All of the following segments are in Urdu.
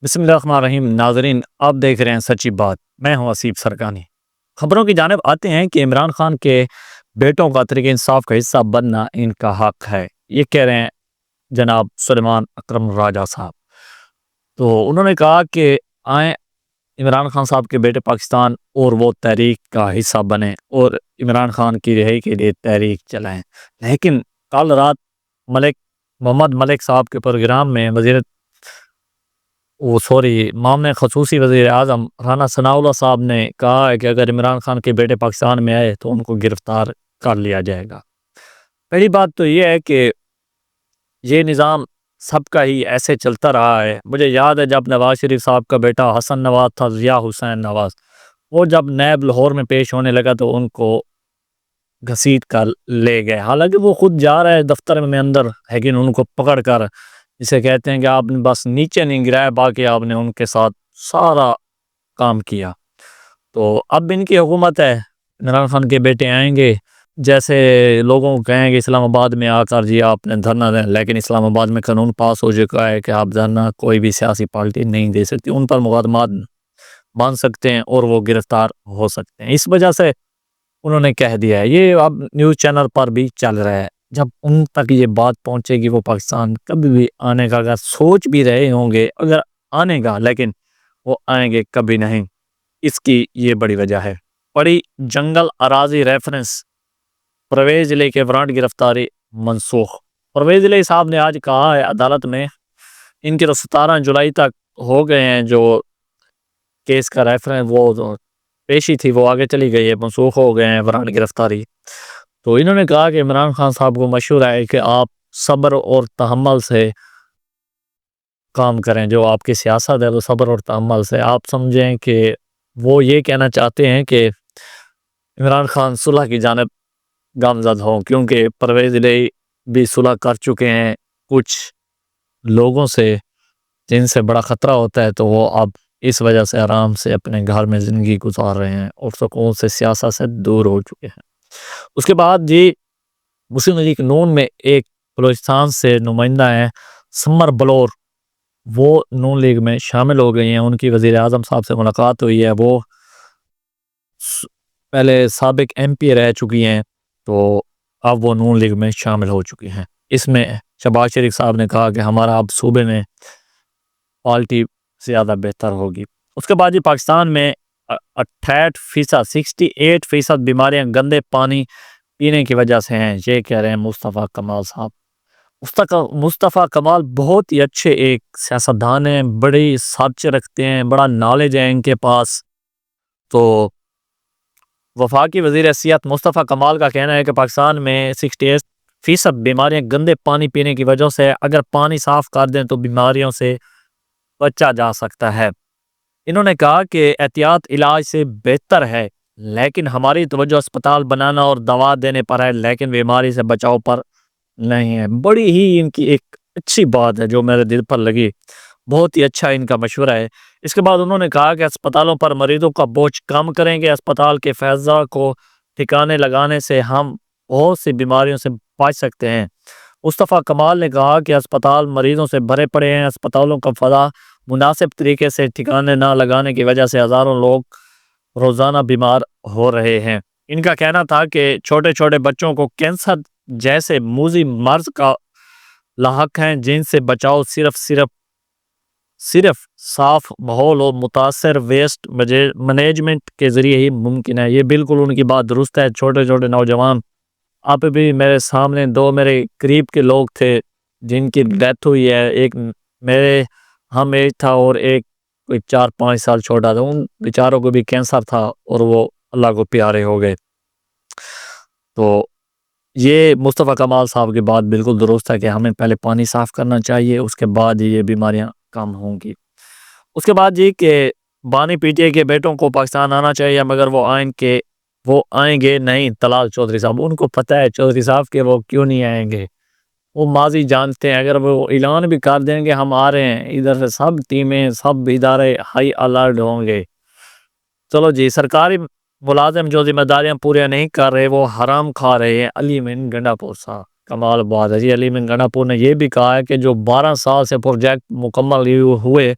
بسم اللہ الرحمن الرحیم ناظرین، آپ دیکھ رہے ہیں سچی بات۔ میں ہوں آصف سرکانی۔ خبروں کی جانب آتے ہیں کہ عمران خان کے بیٹوں کا تحریک انصاف کا حصہ بننا ان کا حق ہے، یہ کہہ رہے ہیں جناب سلیمان اکرم راجہ صاحب۔ تو انہوں نے کہا کہ آئیں عمران خان صاحب کے بیٹے پاکستان اور وہ تحریک کا حصہ بنیں اور عمران خان کی رہائی کے لیے تحریک چلائیں۔ لیکن کل رات محمد ملک صاحب کے پروگرام میں معاملے خصوصی وزیر اعظم رانا ثناء اللہ صاحب نے کہا ہے کہ اگر عمران خان کے بیٹے پاکستان میں آئے تو ان کو گرفتار کر لیا جائے گا۔ پہلی بات تو یہ ہے کہ یہ نظام سب کا ہی ایسے چلتا رہا ہے۔ مجھے یاد ہے جب نواز شریف صاحب کا بیٹا حسن نواز تھا، ضیاء حسین نواز، وہ جب نیب لاہور میں پیش ہونے لگا تو ان کو گھسیٹ کر لے گئے، حالانکہ وہ خود جا رہا ہے دفتر میں اندر، لیکن ان کو پکڑ کر، جسے کہتے ہیں کہ آپ نے بس نیچے نہیں گرایا، باقی آپ نے ان کے ساتھ سارا کام کیا۔ تو اب ان کی حکومت ہے، عمران خان کے بیٹے آئیں گے، جیسے لوگوں کو کہیں گے اسلام آباد میں آ کر جی آپ نے دھرنا دیں، لیکن اسلام آباد میں قانون پاس ہو چکا ہے کہ آپ دھرنا کوئی بھی سیاسی پارٹی نہیں دے سکتی، ان پر مقدمات بن سکتے ہیں اور وہ گرفتار ہو سکتے ہیں۔ اس وجہ سے انہوں نے کہہ دیا ہے، یہ اب نیوز چینل پر بھی چل رہا ہے۔ جب ان تک یہ بات پہنچے گی، وہ پاکستان کبھی بھی آنے کا اگر سوچ بھی رہے ہوں گے، اگر آنے کا، لیکن وہ آئیں گے کبھی نہیں۔ اس کی یہ بڑی وجہ ہے۔ بڑی جنگل اراضی ریفرنس، پرویز علی کے وارنٹ گرفتاری منسوخ۔ پرویز علی صاحب نے آج کہا ہے عدالت میں، ان کے تو 17 جولائی تک ہو گئے ہیں، جو کیس کا ریفرنس وہ پیشی تھی وہ آگے چلی گئی ہے، منسوخ ہو گئے ہیں وارنٹ گرفتاری۔ تو انہوں نے کہا کہ عمران خان صاحب کو مشورہ ہے کہ آپ صبر اور تحمل سے کام کریں، جو آپ کی سیاست ہے وہ صبر اور تحمل سے، آپ سمجھیں کہ وہ یہ کہنا چاہتے ہیں کہ عمران خان صلح کی جانب گامزد ہوں، کیونکہ پرویز علی بھی صلح کر چکے ہیں کچھ لوگوں سے جن سے بڑا خطرہ ہوتا ہے، تو وہ اب اس وجہ سے آرام سے اپنے گھر میں زندگی گزار رہے ہیں اور سکون سے سیاست سے دور ہو چکے ہیں۔ اس کے بعد جی مسلم لیگ نون میں ایک بلوچستان سے نمائندہ ہیں سمر بلور، وہ نون لیگ میں شامل ہو گئی ہیں، ان کی وزیر اعظم صاحب سے ملاقات ہوئی ہے، وہ پہلے سابق ایم پی رہ چکی ہیں، تو اب وہ نون لیگ میں شامل ہو چکی ہیں۔ اس میں شہباز شریف صاحب نے کہا کہ ہمارا اب صوبے میں پارٹی زیادہ بہتر ہوگی۔ اس کے بعد پاکستان میں 68% بیماریاں گندے پانی پینے کی وجہ سے ہیں، یہ کہہ رہے ہیں مصطفیٰ کمال صاحب۔ مصطفیٰ کمال بہت ہی اچھے ایک سیاستدان ہیں، بڑی سچ رکھتے ہیں، بڑا نالج ہے ان کے پاس۔ تو وفاقی وزیر صحت مصطفیٰ کمال کا کہنا ہے کہ پاکستان میں 68% بیماریاں گندے پانی پینے کی وجہ سے، اگر پانی صاف کر دیں تو بیماریوں سے بچا جا سکتا ہے۔ انہوں نے کہا کہ احتیاط علاج سے بہتر ہے، لیکن ہماری توجہ اسپتال بنانا اور دوا دینے پر ہے، لیکن بیماری سے بچاؤ پر نہیں ہے۔ بڑی ہی ان کی ایک اچھی بات ہے جو میرے دل پر لگی، بہت ہی اچھا ان کا مشورہ ہے۔ اس کے بعد انہوں نے کہا کہ اسپتالوں پر مریضوں کا بوجھ کم کریں گے، اسپتال کے فضا کو ٹھکانے لگانے سے ہم بہت سی بیماریوں سے بچ سکتے ہیں۔ مصطفیٰ کمال نے کہا کہ اسپتال مریضوں سے بھرے پڑے ہیں، اسپتالوں کا فضا مناسب طریقے سے ٹھکانے نہ لگانے کی وجہ سے ہزاروں لوگ روزانہ بیمار ہو رہے ہیں۔ ان کا کہنا تھا کہ چھوٹے چھوٹے بچوں کو کینسر جیسے موذی مرض کا لاحق ہیں، جن سے بچاؤ صرف صاف ماحول اور متاثر ویسٹ مینجمنٹ کے ذریعے ہی ممکن ہے۔ یہ بالکل ان کی بات درست ہے۔ چھوٹے چھوٹے نوجوان، آپ بھی میرے سامنے دو میرے قریب کے لوگ تھے جن کی ڈیتھ ہوئی ہے، ایک میرے ہم ایج تھا اور ایک کوئی 4-5 سال چھوٹا تھا، ان بیچاروں کو بھی کینسر تھا اور وہ اللہ کو پیارے ہو گئے۔ تو یہ مصطفیٰ کمال صاحب کی بات بالکل درست ہے کہ ہمیں پہلے پانی صاف کرنا چاہیے، اس کے بعد یہ بیماریاں کم ہوں گی۔ اس کے بعد جی کہ بانی پی ٹی آئی کے بیٹوں کو پاکستان آنا چاہیے، مگر وہ آئیں گے نہیں۔ طلال چودھری صاحب، ان کو پتہ ہے چودھری صاحب کہ وہ کیوں نہیں آئیں گے، وہ ماضی جانتے ہیں۔ اگر وہ اعلان بھی کر دیں گے ہم آ رہے ہیں، ادھر سے سب ٹیمیں سب ادارے ہائی الرٹ ہوں گے۔ چلو جی، سرکاری ملازم جو ذمہ داریاں پورے نہیں کر رہے وہ حرام کھا رہے ہیں۔ علی امین گنڈا پور صاحب، کمال بات ہے جی۔ علی امین گنڈا پور نے یہ بھی کہا ہے کہ جو 12 سال سے پروجیکٹ مکمل ہوئے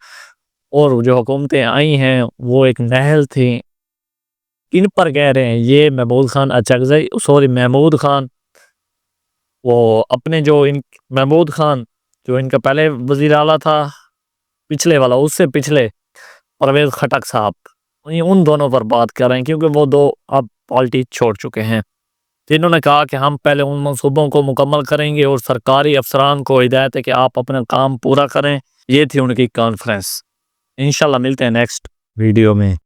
اور جو حکومتیں آئی ہیں وہ ایک نہل تھیں. کن پر کہہ رہے ہیں یہ محمود خان وہ اپنے محمود خان جو ان کا پہلے وزیر اعلیٰ تھا پچھلے والا، اس سے پچھلے پرویز خٹک صاحب، ان دونوں پر بات کر رہے ہیں کیونکہ وہ دو اب پارٹی چھوڑ چکے ہیں. جنہوں نے کہا کہ ہم پہلے ان منصوبوں کو مکمل کریں گے اور سرکاری افسران کو ہدایت ہے کہ آپ اپنا کام پورا کریں. یہ تھی ان کی کانفرنس. انشاءاللہ ملتے ہیں نیکسٹ ویڈیو میں.